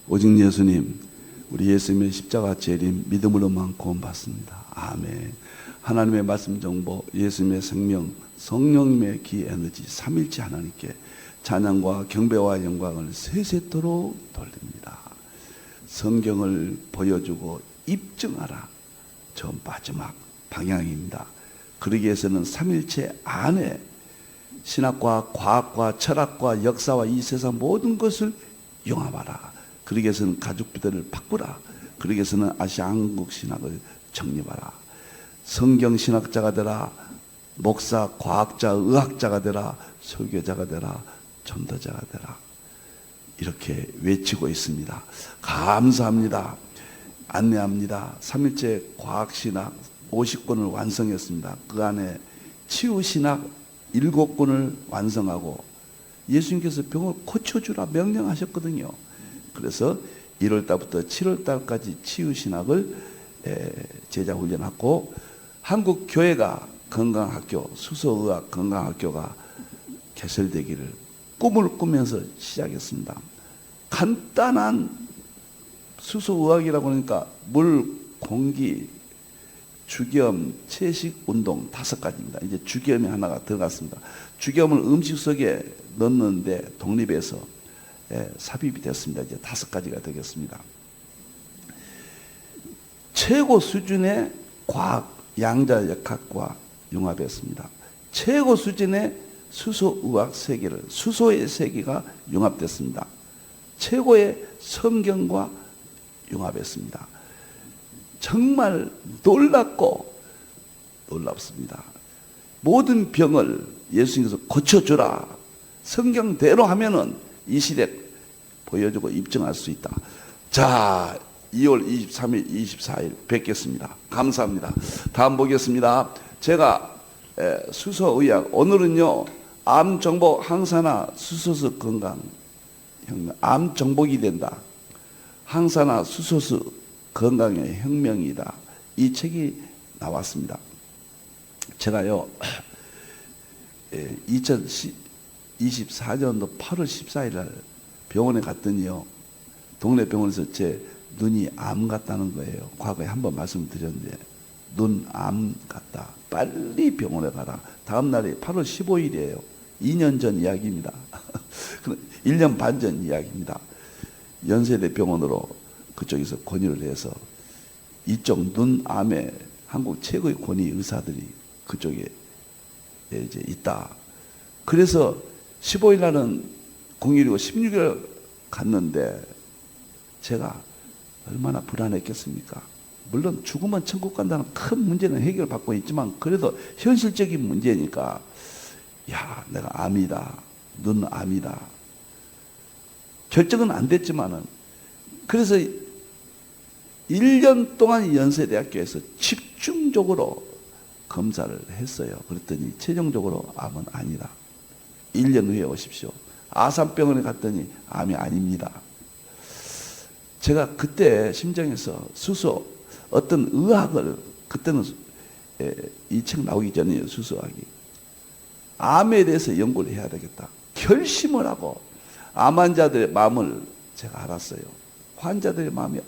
오직 예수님, 우리 예수님의 십자가 재림 믿음으로만 구원받습니다. 아멘. 하나님의 말씀 정보, 예수님의 생명, 성령님의 기 에너지, 삼일체 하나님께 찬양과 경배와 영광을 세세토록 돌립니다. 성경을 보여주고 입증하라. 저 마지막 방향입니다. 그러기 위해서는 삼일체 안에 신학과 과학과 철학과 역사와 이 세상 모든 것을 융합하라. 그러기 위해서는 가죽부대를 바꾸라. 그러기 위해서는 아시아 한국 신학을 정립하라. 성경 신학자가 되라. 목사, 과학자, 의학자가 되라. 설교자가 되라. 전도자가 되라. 이렇게 외치고 있습니다. 감사합니다. 안내합니다. 3일째 과학신학 50권을 완성했습니다. 그 안에 치유신학 7권을 완성하고 예수님께서 병을 고쳐주라 명령하셨거든요. 그래서 1월달부터 7월달까지 치유신학을 제자훈련하고 한국교회가 건강학교, 수소의학 건강학교가 개설되기를 꿈을 꾸면서 시작했습니다. 간단한 수소의학이라고 하니까 물, 공기, 주겸, 채식, 운동 5가지입니다. 이제 주겸이 하나가 들어갔습니다. 주겸을 음식 속에 넣는데 독립해서 삽입이 됐습니다. 이제 5가지가 되겠습니다. 최고 수준의 과학, 양자역학과 융합했습니다. 최고 수준의 수소의학 세계를, 수소의 세계가 융합됐습니다. 최고의 성경과 융합했습니다. 정말 놀랍고 놀랍습니다. 모든 병을 예수님께서 고쳐주라. 성경대로 하면은 이 시대 보여주고 입증할 수 있다. 자, 2월 23일, 24일 뵙겠습니다. 감사합니다. 다음 보겠습니다. 제가 수소의학, 오늘은요, 암 정복 항산화 수소수 건강 혁명, 암 정복이 된다. 항산화 수소수 건강의 혁명이다. 이 책이 나왔습니다. 제가요, 2024년도 8월 14일 날 병원에 갔더니요, 동네 병원에서 제 눈이 암 같다는 거예요. 과거에 한번 말씀드렸는데, 눈 암 같다. 빨리 병원에 가라. 다음 날이 8월 15일이에요. 2년 전 이야기입니다. 1년 반 전 이야기입니다. 연세대 병원으로 그쪽에서 권유를 해서 이쪽 눈암에 한국 최고의 권위 의사들이 그쪽에 이제 있다. 그래서 15일 날은 공휴일이고 16일 갔는데 제가 얼마나 불안했겠습니까? 물론 죽으면 천국 간다는 큰 문제는 해결받고 있지만 그래도 현실적인 문제니까 야, 내가 암이다. 눈암이다. 결정은 안 됐지만은 그래서 1년 동안 연세대학교에서 집중적으로 검사를 했어요. 그랬더니 최종적으로 암은 아니다. 1년 후에 오십시오. 아산병원에 갔더니 암이 아닙니다. 제가 그때 심정에서 수소 어떤 의학을 그때는 이 책 나오기 전이에요. 수소학이. 암에 대해서 연구를 해야 되겠다. 결심을 하고 암 환자들의 마음을 제가 알았어요. 환자들의 마음이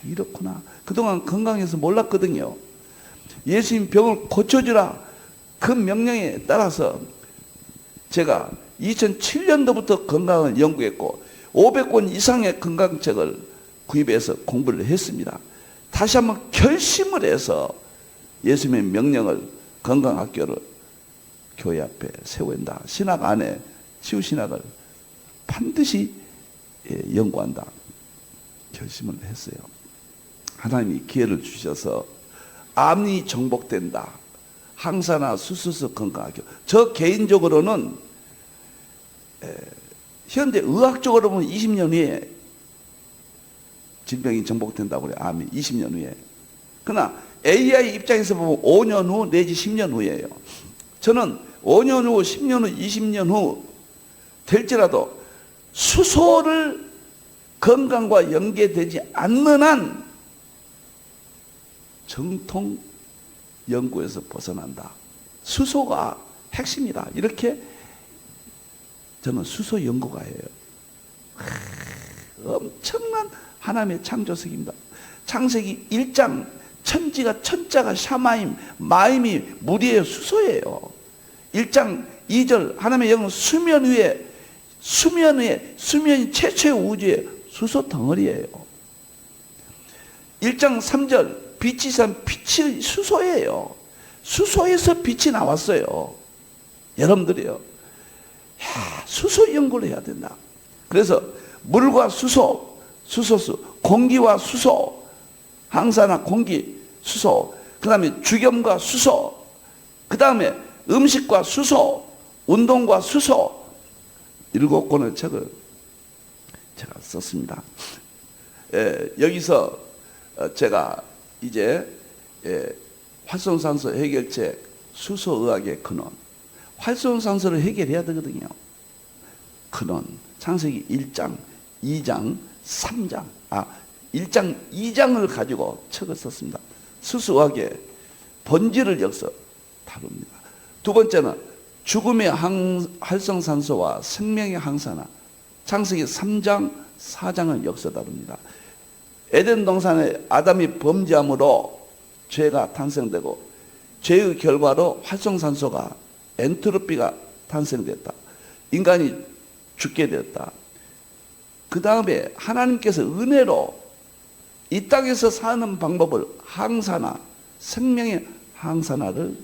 이렇구나. 그동안 건강해서 몰랐거든요. 예수님 병을 고쳐주라. 그 명령에 따라서 제가 2007년도부터 건강을 연구했고 500권 이상의 건강책을 구입해서 공부를 했습니다. 다시 한번 결심을 해서 예수님의 명령을 건강학교를 교회 앞에 세운다. 신학 안에 치유신학을 반드시 연구한다. 결심을 했어요. 하나님이 기회를 주셔서 암이 정복된다. 항산화 수소수 건강학교. 저 개인적으로는 현재 의학적으로 보면 20년 후에 질병이 정복된다고 그래요. 암이 20년 후에. 그러나 AI 입장에서 보면 5년 후 내지 10년 후예요. 저는 5년 후, 10년 후, 20년 후 될지라도 수소를 건강과 연계되지 않는 한 정통 연구에서 벗어난다. 수소가 핵심이다. 이렇게 저는 수소 연구가예요. 엄청난 하나님의 창조석입니다. 창세기 1장 천지가 천자가 샤마임, 마임이 물이에요, 수소예요. 1장 2절 하나님의 영은 수면이 최초의 우주의 수소 덩어리예요. 1장 3절 빛이 수소예요. 수소에서 빛이 나왔어요. 여러분들이요, 수소 연구를 해야 된다. 그래서 물과 수소, 수소수, 공기와 수소, 항산화, 공기, 수소, 그 다음에 주겸과 수소, 그 다음에 음식과 수소, 운동과 수소, 7권의 책을 제가 썼습니다. 여기서 제가 이제 활성산소 해결책, 수소의학의 근원, 활성산소를 해결해야 되거든요. 근원, 창세기 1장, 2장, 3장, 1장, 2장을 가지고 책을 썼습니다. 수소의학의 본질을 여기서 다룹니다. 두 번째는 죽음의 활성산소와 생명의 항산화, 창세기 3장, 4장을 여기서 다룹니다. 에덴 동산에 아담이 범죄함으로 죄가 탄생되고 죄의 결과로 활성산소가 엔트로피가 탄생됐다. 인간이 죽게 되었다. 그 다음에 하나님께서 은혜로 이 땅에서 사는 방법을 항산화, 생명의 항산화를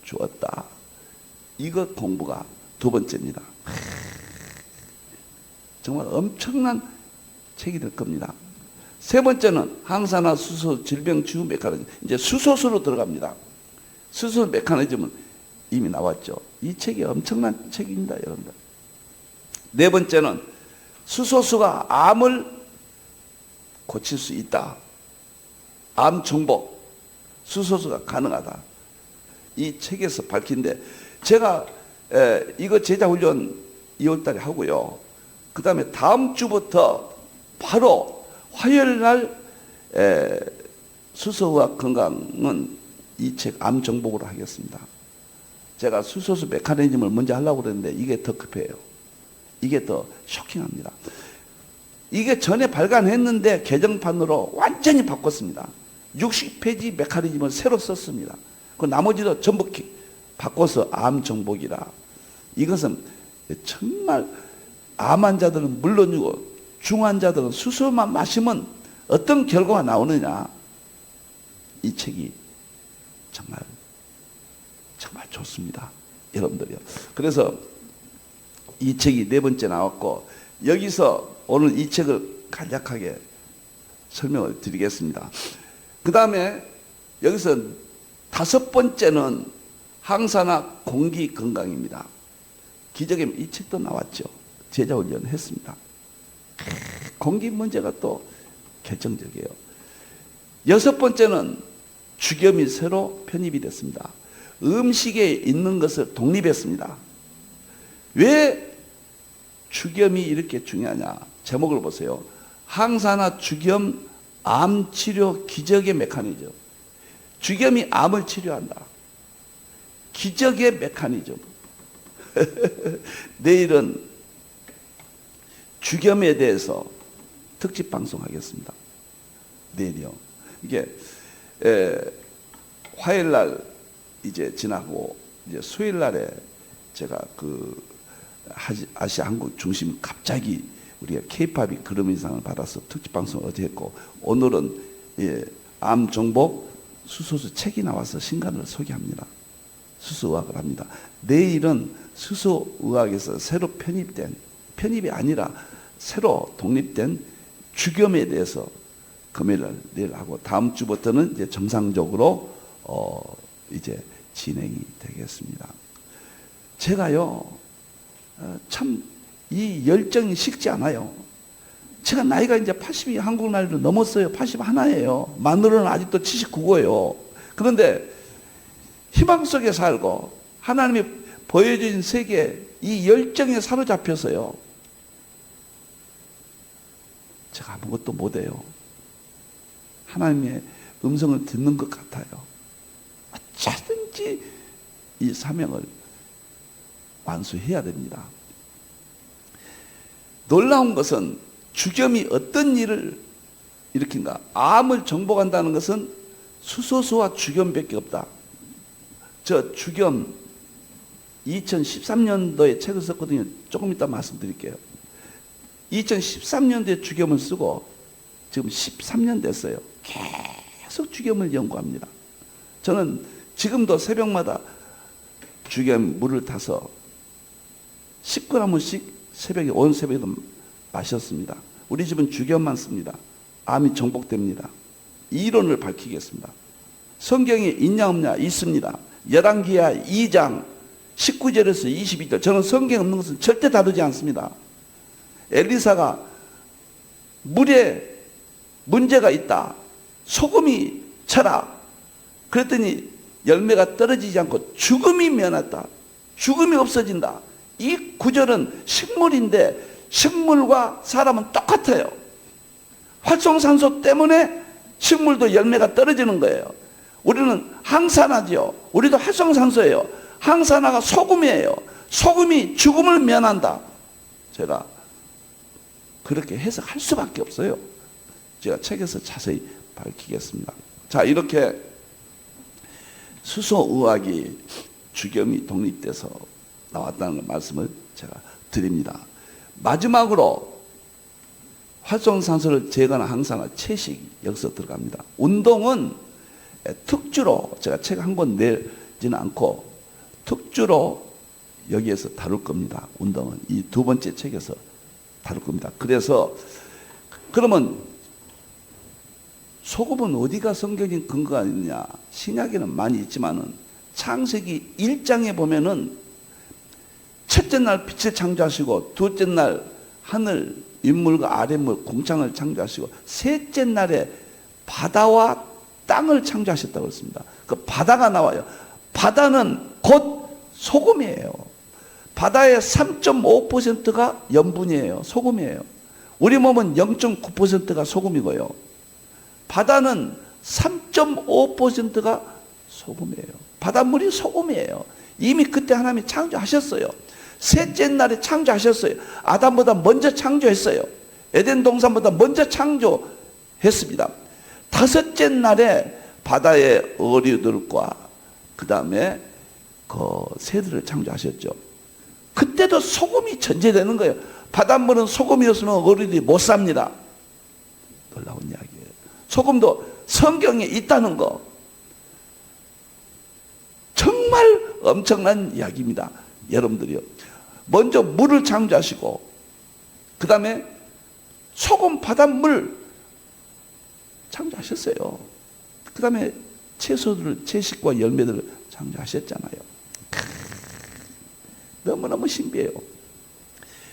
주었다. 이거 공부가 두 번째입니다. 정말 엄청난 책이 될 겁니다. 세 번째는 항산화, 수소, 질병 치유 메커니즘. 이제 수소수로 들어갑니다. 수소 메커니즘은 이미 나왔죠. 이 책이 엄청난 책입니다, 여러분들. 네 번째는 수소수가 암을 고칠 수 있다. 암 정복, 수소수가 가능하다. 이 책에서 밝힌데, 제가 이거 제자훈련 2월달에 하고요. 그 다음에 다음 주부터 바로 화요일날 수소의학 건강은 이 책 암 정복으로 하겠습니다. 제가 수소수 메커니즘을 먼저 하려고 그랬는데 이게 더 급해요. 이게 더 쇼킹합니다. 이게 전에 발간했는데 개정판으로 완전히 바꿨습니다. 60페이지 메커니즘을 새로 썼습니다. 그 나머지도 전부 바꿔서 암 정복이라. 이것은 정말 암 환자들은 물론이고 중환자들은 수소만 마시면 어떤 결과가 나오느냐. 이 책이 정말 좋습니다, 여러분들이요. 그래서 이 책이 네 번째 나왔고, 여기서 오늘 이 책을 간략하게 설명을 드리겠습니다. 그 다음에 여기서 다섯 번째는 항산화 공기 건강입니다. 기적의 이 책도 나왔죠. 제자훈련 했습니다. 공기 문제가 또 결정적이에요. 여섯 번째는 주겸이 새로 편입이 됐습니다. 음식에 있는 것을 독립했습니다. 왜 주겸이 이렇게 중요하냐? 제목을 보세요. 항산화 주겸 암 치료 기적의 메커니즘. 주겸이 암을 치료한다. 기적의 메커니즘. 내일은 주겸에 대해서 특집 방송하겠습니다. 내일이요. 이게 화요일 날 이제 지나고 이제 수요일 날에 제가 그 아시아 한국 중심 갑자기 우리가 K-팝이 그루밍상을 받아서 특집 방송을 어제 했고, 오늘은 암 정복 수소수 책이 나와서 신간을 소개합니다. 수소의학을 합니다. 내일은 수소의학에서 새로 편입이 아니라 새로 독립된 주겸에 대해서 금요일 내일 하고, 다음 주부터는 이제 정상적으로 이제 진행이 되겠습니다. 제가요, 참 이 열정이 식지 않아요. 제가 나이가 이제 80이 한국 나이로 넘었어요. 81예요. 만으로는 아직도 79고요. 그런데 희망 속에 살고 하나님이 보여준 세계 이 열정에 사로잡혀서요, 제가 아무것도 못해요. 하나님의 음성을 듣는 것 같아요. 어쩌든지 이 사명을 완수해야 됩니다. 놀라운 것은 주겸이 어떤 일을 일으킨가? 암을 정복한다는 것은 수소수와 주겸밖에 없다. 저 주겸 2013년도에 책을 썼거든요. 조금 이따 말씀드릴게요. 2013년도에 주겸을 쓰고 지금 13년 됐어요. 계속 주겸을 연구합니다. 저는 지금도 새벽마다 주겸 물을 타서 10g씩 새벽에 온 새벽에도 마셨습니다. 우리 집은 주겸만 씁니다. 암이 정복됩니다. 이 이론을 밝히겠습니다. 성경에 있냐 없냐? 있습니다. 열왕기하 2장 19절에서 22절. 저는 성경에 없는 것은 절대 다루지 않습니다. 엘리사가 물에 문제가 있다. 소금이 쳐라. 그랬더니 열매가 떨어지지 않고 죽음이 면했다. 죽음이 없어진다. 이 구절은 식물인데 식물과 사람은 똑같아요. 활성산소 때문에 식물도 열매가 떨어지는 거예요. 우리는 항산화죠. 우리도 활성산소예요. 항산화가 소금이에요. 소금이 죽음을 면한다. 제가 그렇게 해석할 수밖에 없어요. 제가 책에서 자세히 밝히겠습니다. 자, 이렇게 수소의학이 주겸이 독립돼서 나왔다는 말씀을 제가 드립니다. 마지막으로 활성산소를 제거하는 항산화 채식이 여기서 들어갑니다. 운동은 특주로 제가 책 한 권 내지는 않고 특주로 여기에서 다룰 겁니다. 운동은 이 두 번째 책에서 다룰 겁니다. 그래서 그러면 소금은 어디가 성경적인 근거가 있느냐? 신약에는 많이 있지만은 창세기 1장에 보면은 첫째 날 빛을 창조하시고 둘째 날 하늘 윗물과 아랫물 공창을 창조하시고 셋째 날에 바다와 땅을 창조하셨다고 했습니다. 그 바다가 나와요. 바다는 곧 소금이에요. 바다의 3.5%가 염분이에요. 소금이에요. 우리 몸은 0.9%가 소금이고요. 바다는 3.5%가 소금이에요. 바닷물이 소금이에요. 이미 그때 하나님이 창조하셨어요. 셋째 날에 창조하셨어요. 아담보다 먼저 창조했어요. 에덴 동산보다 먼저 창조했습니다. 다섯째 날에 바다의 어류들과 그 다음에 그 새들을 창조하셨죠. 그때도 소금이 전제되는 거예요. 바닷물은 소금이 없으면 어류들이 못 삽니다. 놀라운 이야기예요. 소금도 성경에 있다는 거. 정말 엄청난 이야기입니다. 여러분들이요. 먼저 물을 창조하시고 그 다음에 소금 바닷물 창조하셨어요. 그 다음에 채소들을 채식과 열매들을 창조하셨잖아요. 너무너무 신비해요.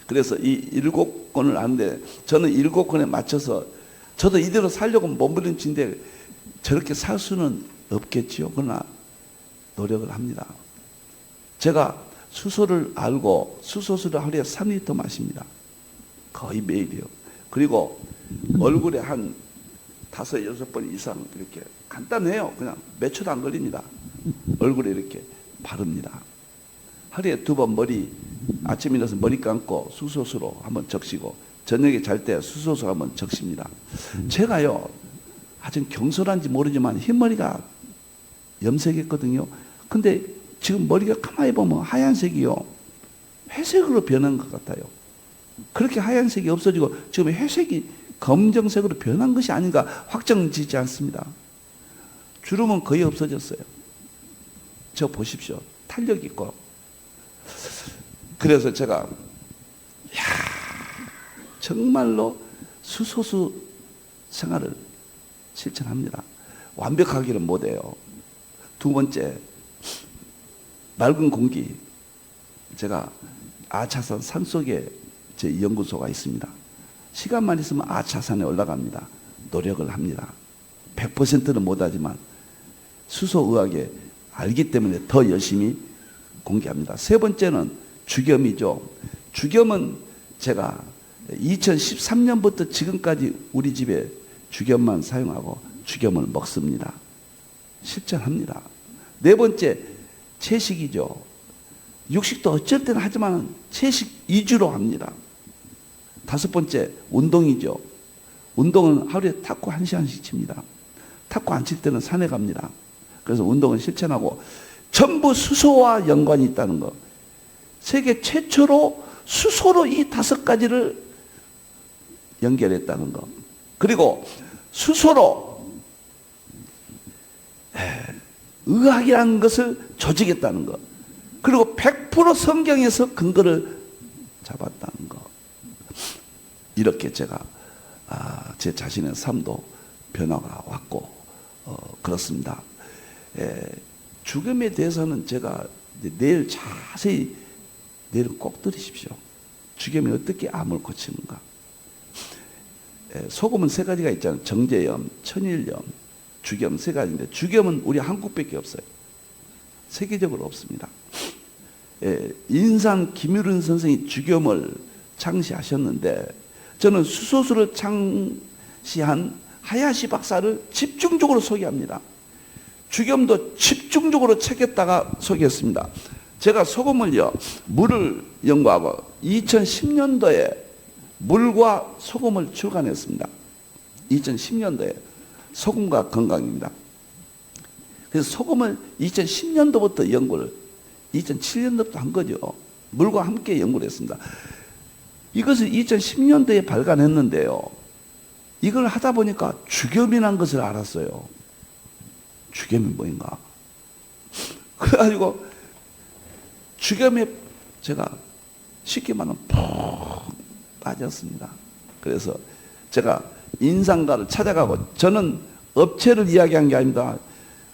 그래서 이 7권을 아는데 저는 7권에 맞춰서 저도 이대로 살려고 몸부림치는데 저렇게 살 수는 없겠지요. 그러나 노력을 합니다. 제가 수소를 알고 수소수를 하루에 3리터 마십니다. 거의 매일이요. 그리고 얼굴에 한 5, 6번 이상 이렇게 간단해요. 그냥 몇 초도 안 걸립니다. 얼굴에 이렇게 바릅니다. 하루에 2번 머리 아침에 일어나서 머리 감고 수소수로 한번 적시고 저녁에 잘 때 수소수 한번 적십니다. 제가요 아주 경솔한지 모르지만 흰머리가 염색했거든요. 근데 지금 머리가 가만히 보면 하얀색이요 회색으로 변한 것 같아요. 그렇게 하얀색이 없어지고 지금 회색이 검정색으로 변한 것이 아닌가 확정지지 않습니다. 주름은 거의 없어졌어요. 저 보십시오. 탄력 있고. 그래서 제가 정말로 수소수 생활을 실천합니다. 완벽하기는 못해요. 두 번째, 맑은 공기. 제가 아차산 산속에 제 연구소가 있습니다. 시간만 있으면 아차산에 올라갑니다. 노력을 합니다. 100%는 못하지만 수소의학에 알기 때문에 더 열심히 공개합니다. 세 번째는 주겸이죠. 주겸은 제가 2013년부터 지금까지 우리 집에 주겸만 사용하고 주겸을 먹습니다. 실천합니다. 네 번째, 채식이죠. 육식도 어쩔 때는 하지만 채식 2주로 합니다. 5번째, 운동이죠. 운동은 하루에 탁구 1시간씩 칩니다. 탁구 안 칠 때는 산에 갑니다. 그래서 운동은 실천하고 전부 수소와 연관이 있다는 거. 세계 최초로 수소로 이 5가지를 연결했다는 거. 그리고 수소로 의학이라는 것을 조직했다는 거. 그리고 100% 성경에서 근거를 잡았다는 거. 이렇게 제가 제 자신의 삶도 변화가 왔고 그렇습니다. 죽음에 대해서는 제가 내일 자세히 내일 꼭 들으십시오. 죽음이 어떻게 암을 고치는가. 소금은 3가지가 있잖아요. 정제염, 천일염, 죽염 3가지인데 죽염은 우리 한국밖에 없어요. 세계적으로 없습니다. 인산 김유른 선생이 죽염을 창시하셨는데 저는 수소수를 창시한 하야시 박사를 집중적으로 소개합니다. 죽염도 집중적으로 챙겼다가 소개했습니다. 제가 소금을요, 물을 연구하고 2010년도에 물과 소금을 출간했습니다. 2010년도에 소금과 건강입니다. 그래서 소금을 2010년도부터 연구를 2007년도부터 한 거죠. 물과 함께 연구를 했습니다. 이것을 2010년도에 발간했는데요. 이걸 하다 보니까 죽염이라는 것을 알았어요. 죽염이 뭐인가? 그래가지고 죽염에 제가 쉽게 말하면 푹 빠졌습니다. 그래서 제가 인상가를 찾아가고 저는 업체를 이야기한 게 아닙니다.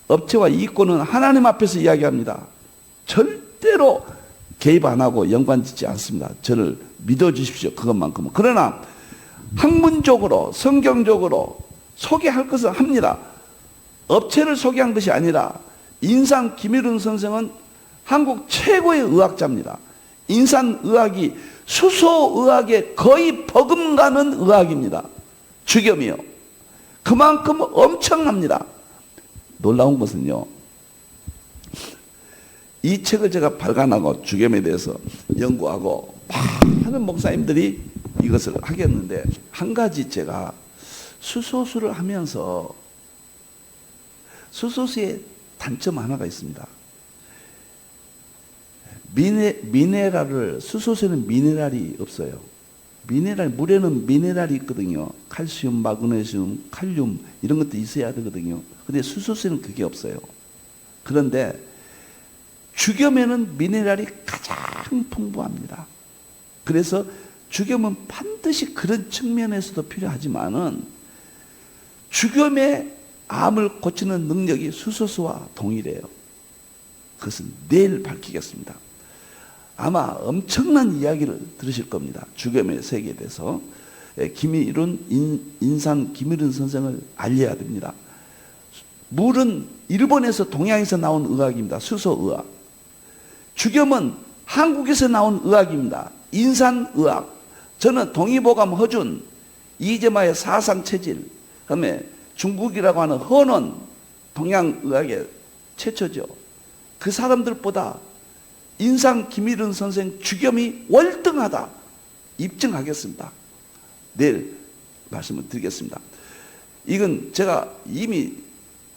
업체와 이권은 하나님 앞에서 이야기합니다. 절대로 개입 안 하고 연관짓지 않습니다. 저를 믿어주십시오. 그것만큼은. 그러나 학문적으로 성경적으로 소개할 것은 합니다. 업체를 소개한 것이 아니라 인산 김일훈 선생은 한국 최고의 의학자입니다. 인산의학이 수소의학에 거의 버금가는 의학입니다. 죽염이요. 그만큼 엄청납니다. 놀라운 것은요, 이 책을 제가 발간하고 죽염에 대해서 연구하고 많은 목사님들이 이것을 하겠는데 한 가지 제가 수소수를 하면서 수소수의 단점 하나가 있습니다. 미네랄을 수소수에는 미네랄이 없어요. 물에는 미네랄이 있거든요. 칼슘, 마그네슘, 칼륨 이런 것도 있어야 되거든요. 근데 수소수에는 그게 없어요. 그런데 죽염에는 미네랄이 가장 풍부합니다. 그래서 죽염은 반드시 그런 측면에서도 필요하지만은 죽염의 암을 고치는 능력이 수소수와 동일해요. 그것은 내일 밝히겠습니다. 아마 엄청난 이야기를 들으실 겁니다. 죽염의 세계에 대해서. 인산 김일훈 선생을 알려야 됩니다. 물은 일본에서 동양에서 나온 의학입니다. 수소의학. 죽염은 한국에서 나온 의학입니다. 인산의학. 저는 동의보감 허준, 이재마의 사상체질, 그다음에 중국이라고 하는 헌원, 동양의학의 최초죠. 그 사람들보다 인산 김일훈 선생 죽염이 월등하다 입증하겠습니다. 내일 말씀을 드리겠습니다. 이건 제가 이미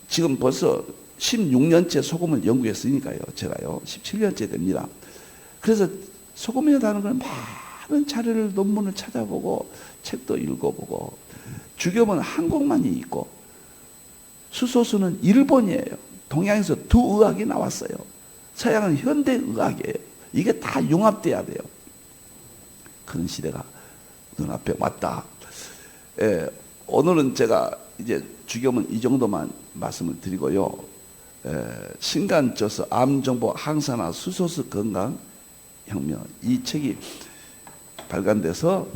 지금 벌써 16년째 소금을 연구했으니까요. 제가요 17년째 됩니다. 그래서 소금에 대한 걸 많은 자료를 논문을 찾아보고 책도 읽어보고 죽염은 한국만이 있고 수소수는 일본이에요. 동양에서 두 의학이 나왔어요. 서양은 현대의학이에요. 이게 다 융합돼야 돼요. 그런 시대가 눈앞에 왔다. 오늘은 제가 이제 죽염은 이 정도만 말씀을 드리고요. 신간저서 암정보 항산화 수소수 건강 혁명 이 책이 발간돼서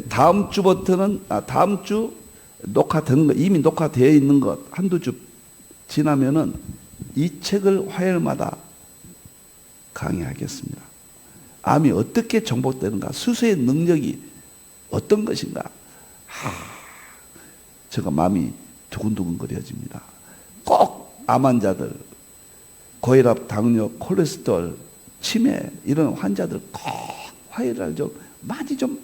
다음 주부터는 다음 주 녹화되는 거 이미 녹화되어 있는 것 한두 주 지나면은 이 책을 화요일마다 강의하겠습니다. 암이 어떻게 정복되는가, 수소의 능력이 어떤 것인가. 제가 마음이 두근두근 거려집니다. 꼭 암 환자들, 고혈압, 당뇨, 콜레스테롤, 치매 이런 환자들 꼭 화요일날 좀 많이 좀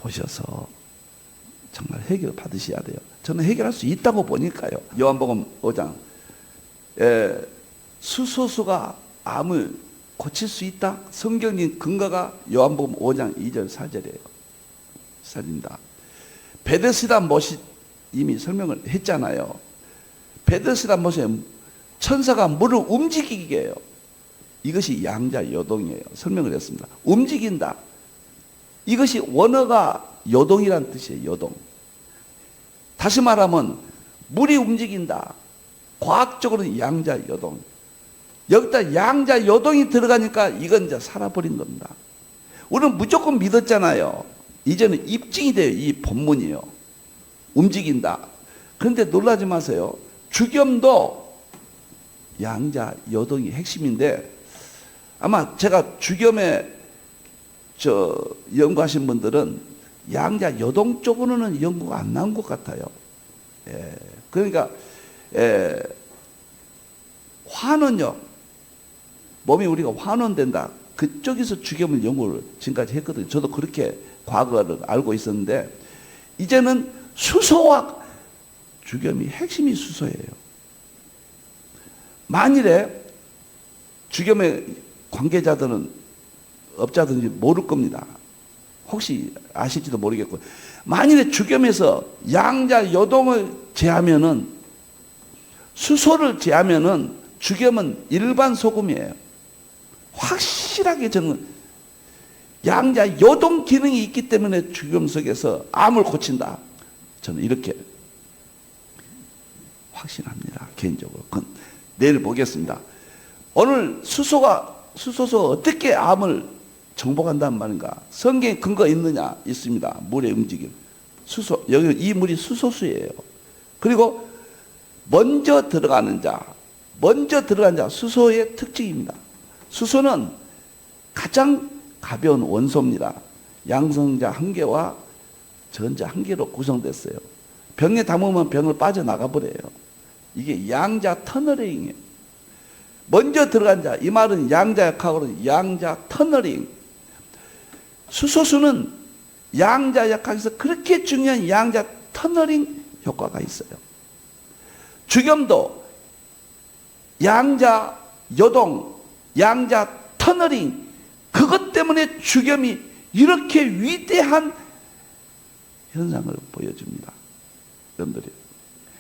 보셔서 정말 해결 받으셔야 돼요. 저는 해결할 수 있다고 보니까요. 요한복음 5장 수소수가 암을 고칠 수 있다? 성경적인 근거가 요한복음 5장 2절 4절이에요. 살린다. 베데스다 못이 이미 설명을 했잖아요. 베데스다 못에 천사가 물을 움직이게 해요. 이것이 양자 요동이에요. 설명을 했습니다. 움직인다. 이것이 원어가 요동이란 뜻이에요. 요동. 다시 말하면 물이 움직인다. 과학적으로는 양자 요동. 여기다 양자 요동이 들어가니까 이건 이제 살아버린 겁니다. 우리는 무조건 믿었잖아요. 이제는 입증이 돼요. 이 본문이요. 움직인다. 그런데 놀라지 마세요. 주겸도 양자 요동이 핵심인데, 아마 제가 주겸에 연구하신 분들은 양자 요동 쪽으로는 연구가 안 나온 것 같아요. 그러니까 환원요, 몸이 우리가 환원된다, 그쪽에서 주겸을 연구를 지금까지 했거든요. 저도 그렇게 과거를 알고 있었는데, 이제는 수소와 주겸이 핵심이 수소예요. 만일에 주겸의 관계자들은, 업자든지 모를 겁니다. 혹시 아실지도 모르겠고, 만일에 주겸에서 양자 요동을 제하면은, 수소를 제하면은 주겸은 일반 소금이에요. 확실하게 저는 양자 요동 기능이 있기 때문에 주겸 속에서 암을 고친다. 저는 이렇게 확신합니다. 개인적으로. 그건 내일 보겠습니다. 오늘 수소가 어떻게 암을 정복한다는 말인가? 성경에 근거 있느냐? 있습니다. 물의 움직임. 수소, 여기 이 물이 수소수예요. 그리고 먼저 들어가는 자, 수소의 특징입니다. 수소는 가장 가벼운 원소입니다. 양성자 한 개와 전자 한 개로 구성됐어요. 병에 담으면 병을 빠져나가 버려요. 이게 양자 터널링이에요. 먼저 들어간 자, 이 말은 양자 역학으로 양자 터널링. 수소수는 양자 역학에서 그렇게 중요한 양자 터널링 효과가 있어요. 주겸도 양자 요동, 양자 터널링, 그것 때문에 주겸이 이렇게 위대한 현상을 보여줍니다. 여러분들이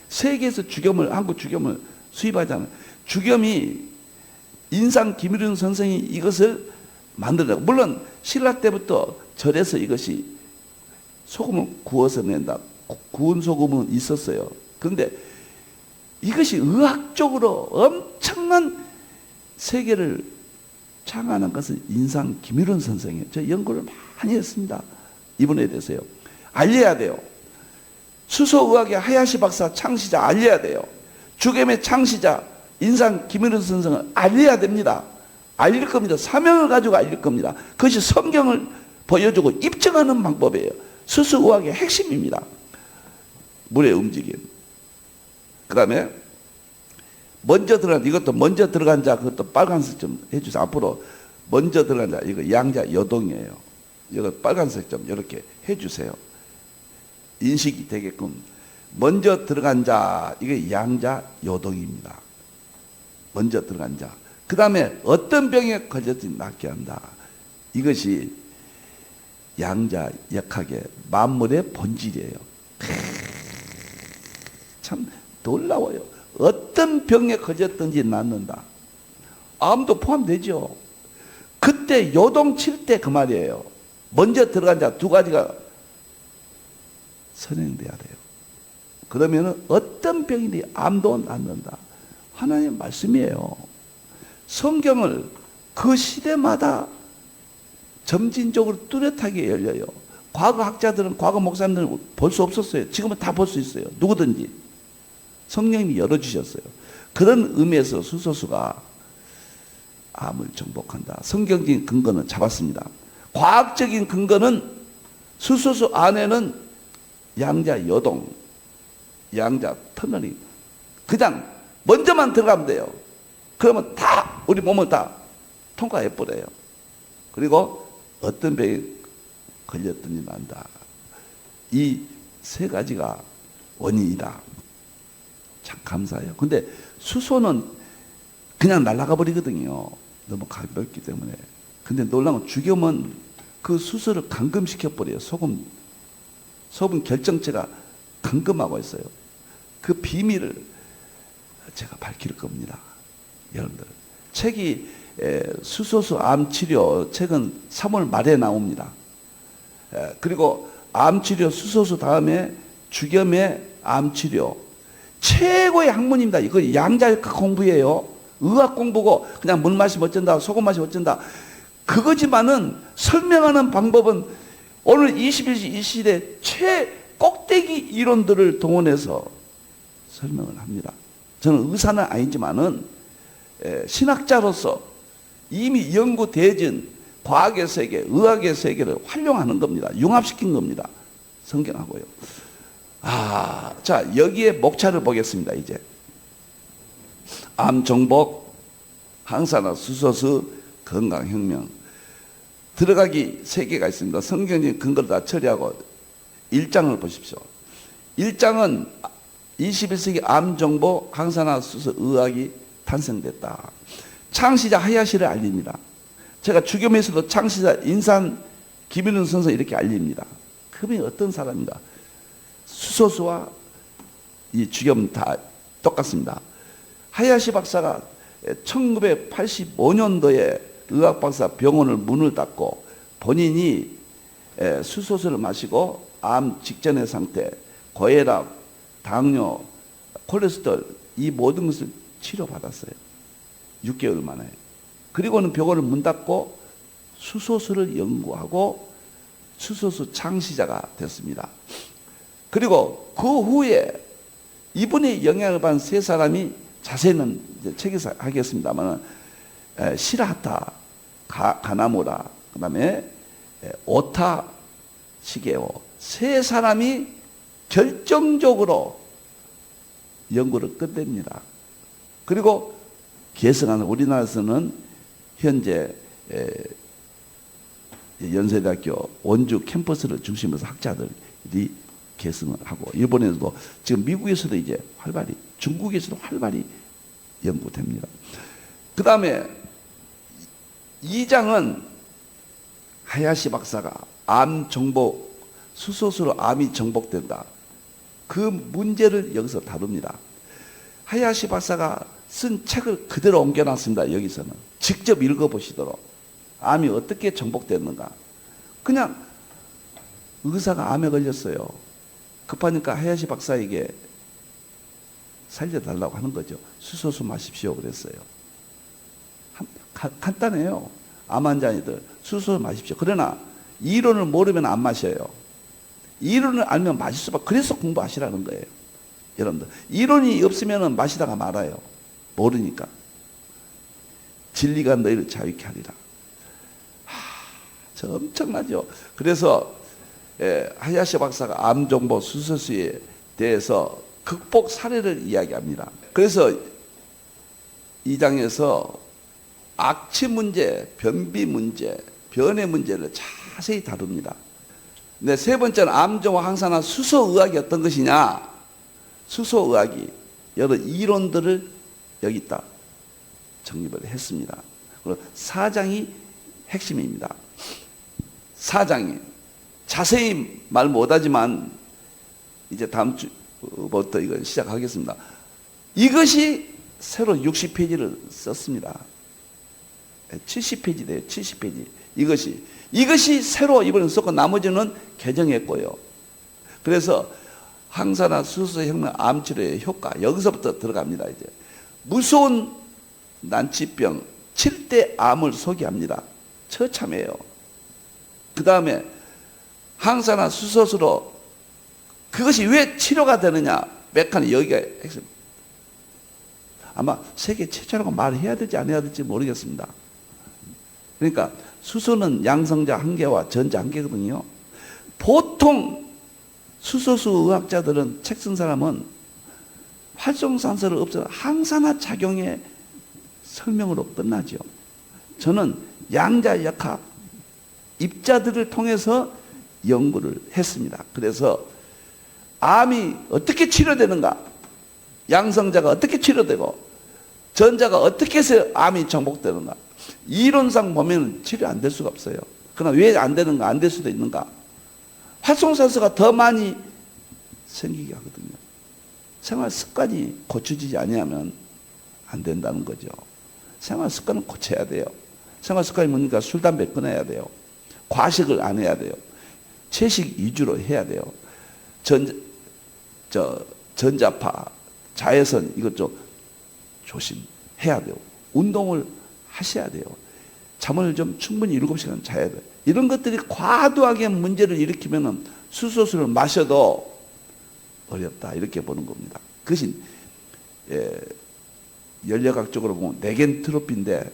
세계에서 한국 주겸을 수입하잖아요. 주겸이 인상 김일훈 선생이 이것을 만들었고, 물론 신라 때부터 절에서 이것이 소금을 구워서 낸다. 구운 소금은 있었어요. 그런데 이것이 의학적으로 엄청난 세계를 창안한 것은 인상 김일훈 선생이에요. 저 연구를 많이 했습니다. 이분에 대해서요. 알려야 돼요. 수소의학의 하야시 박사 창시자 알려야 돼요. 주겸의 창시자 인상 김일훈 선생을 알려야 됩니다. 알릴 겁니다. 사명을 가지고 알릴 겁니다. 그것이 성경을 보여주고 입증하는 방법이에요. 수소의학의 핵심입니다. 물의 움직임. 그 다음에 먼저 들어간, 이것도 먼저 들어간 자, 그것도 빨간색 좀 해주세요. 앞으로 먼저 들어간 자, 이거 양자 요동이에요. 이거 빨간색 좀 이렇게 해주세요. 인식이 되게끔. 먼저 들어간 자, 이게 양자 요동입니다. 먼저 들어간 자. 그 다음에 어떤 병에 걸렸든지 낫게 한다. 이것이 양자 역학의 만물의 본질이에요. 참 놀라워요. 어떤 병에 걸렸든지 낫는다. 암도 포함되죠. 그때 요동칠 때 그 말이에요. 먼저 들어간 자 두 가지가 선행돼야 돼요. 그러면 어떤 병이든 암도 낫는다. 하나님의 말씀이에요. 성경을 그 시대마다 점진적으로 뚜렷하게 열려요. 과거 학자들은, 과거 목사님들은 볼 수 없었어요. 지금은 다 볼 수 있어요. 누구든지. 성령님이 열어주셨어요. 그런 의미에서 수소수가 암을 정복한다. 성경적인 근거는 잡았습니다. 과학적인 근거는 수소수 안에는 양자 요동, 양자 터널이 그냥 먼저만 들어가면 돼요. 그러면 다 우리 몸을 다 통과해 버려요. 그리고 어떤 병에 걸렸든지 난다. 이 세 가지가 원인이다. 참 감사해요. 근데 수소는 그냥 날아가 버리거든요. 너무 가볍기 때문에. 근데 놀라운 건 죽염은 그 수소를 감금시켜 버려요. 소금 결정체가 감금하고 있어요. 그 비밀을 제가 밝힐 겁니다. 여러분들. 책이 수소수 암 치료 책은 3월 말에 나옵니다. 그리고 암 치료 수소수 다음에 죽염의 암 치료 최고의 학문입니다. 이거 양자역학 공부예요. 의학 공부고 그냥 물 마시면 어쩐다, 소금 마시면 어쩐다. 그거지만은 설명하는 방법은 오늘 21시 이 시대 최꼭대기 이론들을 동원해서 설명을 합니다. 저는 의사는 아니지만은 신학자로서 이미 연구되어진 과학의 세계, 의학의 세계를 활용하는 겁니다. 융합시킨 겁니다. 성경하고요. 자, 여기에 목차를 보겠습니다, 이제. 암 정복, 항산화 수소수, 건강혁명. 들어가기 3개가 있습니다. 성경적인 근거를 다 처리하고 1장을 보십시오. 1장은 21세기 암 정복, 항산화 수소 의학이 탄생됐다. 창시자 하야시를 알립니다. 제가 주겸에서도 창시자 인산 김일훈 선생 이렇게 알립니다. 그분이 어떤 사람인가? 수소수와 이 주겸 다 똑같습니다. 하야시 박사가 1985년도에 의학 박사 병원을 문을 닫고 본인이 수소수를 마시고 암 직전의 상태, 고혈압, 당뇨, 콜레스테롤 이 모든 것을 치료받았어요. 6개월 만에. 그리고는 병원을 문 닫고 수소수를 연구하고 수소수 창시자가 됐습니다. 그리고 그 후에 이분의 영향을 받은 3사람이 자세히는 이제 책에서 하겠습니다만 시라하타, 가나무라, 그 다음에 오타 시게오 3사람이 결정적으로 연구를 끝냅니다. 그리고 개성하는 우리나라에서는 현재 연세대학교 원주 캠퍼스를 중심으로 학자들이 개성을 하고 일본에서도 지금 미국에서도 이제 활발히 중국에서도 활발히 연구됩니다. 그 다음에 2장은 하야시 박사가 암 정복 수소수로 암이 정복된다. 그 문제를 여기서 다룹니다. 하야시 박사가 쓴 책을 그대로 옮겨놨습니다. 여기서는 직접 읽어보시도록 암이 어떻게 정복됐는가. 그냥 의사가 암에 걸렸어요. 급하니까 하야시 박사에게 살려달라고 하는 거죠. 수소수 마십시오 그랬어요. 간단해요. 암 환자들 수소수 마십시오. 그러나 이론을 모르면 안 마셔요. 이론을 알면 마실 수밖에. 그래서 공부하시라는 거예요. 여러분들 이론이 없으면 마시다가 말아요. 모르니까. 진리가 너희를 자유케 하리라. 저 엄청나죠. 그래서 하야시 박사가 암 정복 수소수에 대해서 극복 사례를 이야기합니다. 그래서 이 장에서 악취 문제, 변비 문제, 변의 문제를 자세히 다룹니다. 네, 3번째는 암 정복 항산화 수소의학이 어떤 것이냐. 수소의학이 여러 이론들을 여기 있다 정립을 했습니다. 그리고 4장이 핵심입니다. 4장이 자세히 말 못하지만 이제 다음 주부터 이걸 시작하겠습니다. 이것이 새로 60페이지를 썼습니다. 70페이지 돼요. 70페이지. 이것이 새로 이번에 썼고 나머지는 개정했고요. 그래서 항산화 수소 혁명 암 치료의 효과 여기서부터 들어갑니다. 이제 무서운 난치병 7대 암을 소개합니다. 처참해요. 그 다음에 항산화 수소수로 그것이 왜 치료가 되느냐 메카니 여기가 핵심. 아마 세계 최초라고 말해야 될지 안 해야 될지 모르겠습니다. 그러니까 수소는 양성자 한 개와 전자 한 개거든요. 보통 수소수 의학자들은 책 쓴 사람은 활성산소를 없애서 항산화 작용의 설명으로 끝나죠. 저는 양자역학 입자들을 통해서 연구를 했습니다. 그래서 암이 어떻게 치료되는가, 양성자가 어떻게 치료되고 전자가 어떻게 해서 암이 정복되는가, 이론상 보면 치료 안 될 수가 없어요. 그러나 왜 안 되는가, 안 될 수도 있는가? 활성산소가 더 많이 생기게 하거든요. 생활 습관이 고쳐지지 아니하면 안 된다는 거죠. 생활 습관은 고쳐야 돼요. 생활 습관이 뭡니까? 술, 담배 끊어야 돼요. 과식을 안 해야 돼요. 채식 위주로 해야 돼요. 전자파, 자외선 이것 좀 조심해야 돼요. 운동을 하셔야 돼요. 잠을 좀 충분히 7시간 자야 돼요. 이런 것들이 과도하게 문제를 일으키면 수소수를 마셔도 어렵다, 이렇게 보는 겁니다. 그것이 연력학적으로 보면 네겐트로피인데,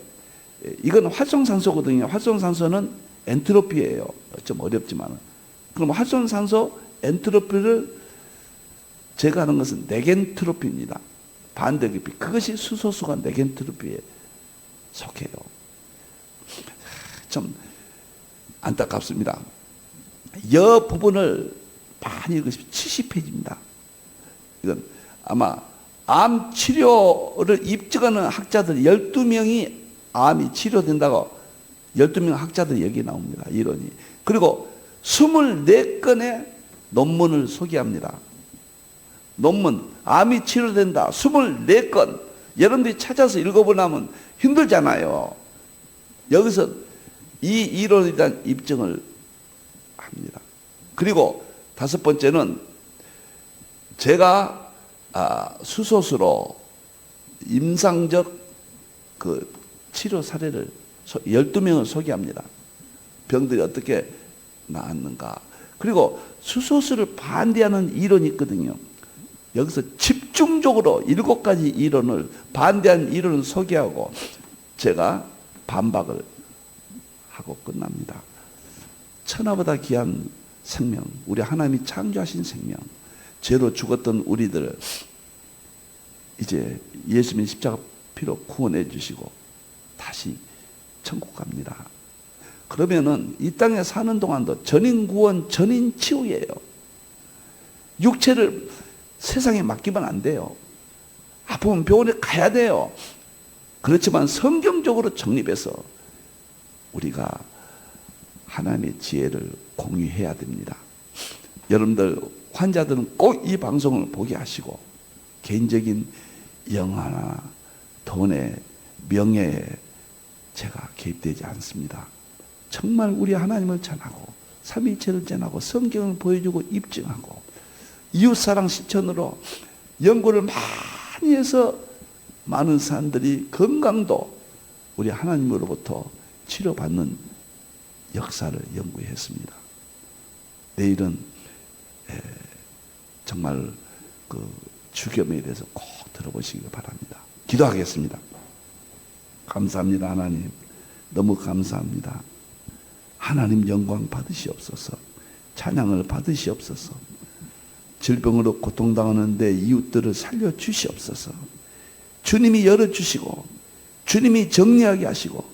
이건 활성산소거든요. 활성산소는 엔트로피예요. 좀 어렵지만. 그럼 활성산소 엔트로피를 제거하는 것은 네겐트로피입니다. 반대급비. 그것이 수소수가 네겐트로피에 속해요. 좀 안타깝습니다. 여 부분을 많이 읽으시면 70페이지입니다. 이건 아마 암 치료를 입증하는 학자들 12명이 암이 치료된다고 12명 학자들이 여기 나옵니다. 이론이. 그리고 24건의 논문을 소개합니다. 논문, 암이 치료된다. 24건. 여러분들이 찾아서 읽어보려면 힘들잖아요. 여기서 이 이론에 대한 입증을 합니다. 그리고 5번째는 제가 수소수로 임상적 그 치료 사례를 12명을 소개합니다. 병들이 어떻게 나았는가. 그리고 수소수를 반대하는 이론이 있거든요. 여기서 집중적으로 7가지 이론을, 반대하는 이론을 소개하고 제가 반박을 하고 끝납니다. 천하보다 귀한 생명, 우리 하나님이 창조하신 생명, 죄로 죽었던 우리들 이제 예수님 십자가 피로 구원해 주시고 다시 천국 갑니다. 그러면은 이 땅에 사는 동안도 전인 구원, 전인 치유예요. 육체를 세상에 맡기면 안 돼요. 아프면 병원에 가야 돼요. 그렇지만 성경적으로 정립해서 우리가 하나님의 지혜를 공유해야 됩니다. 여러분들 환자들은 꼭 이 방송을 보게 하시고, 개인적인 영화나 돈에, 명예에 제가 개입되지 않습니다. 정말 우리 하나님을 전하고 삼위일체를 전하고 성경을 보여주고 입증하고 이웃사랑 실천으로 연구를 많이 해서 많은 사람들이 건강도 우리 하나님으로부터 치료받는 역사를 연구했습니다. 내일은 정말 그 주겸에 대해서 꼭 들어보시기 바랍니다. 기도하겠습니다. 감사합니다. 하나님, 너무 감사합니다. 하나님 영광 받으시옵소서. 찬양을 받으시옵소서. 질병으로 고통당하는 내 이웃들을 살려주시옵소서. 주님이 열어주시고 주님이 정리하게 하시고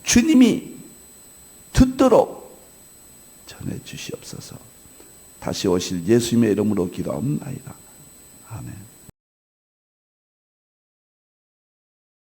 주님이 듣도록 전해주시옵소서. 다시 오실 예수님의 이름으로 기도합니다. 아멘.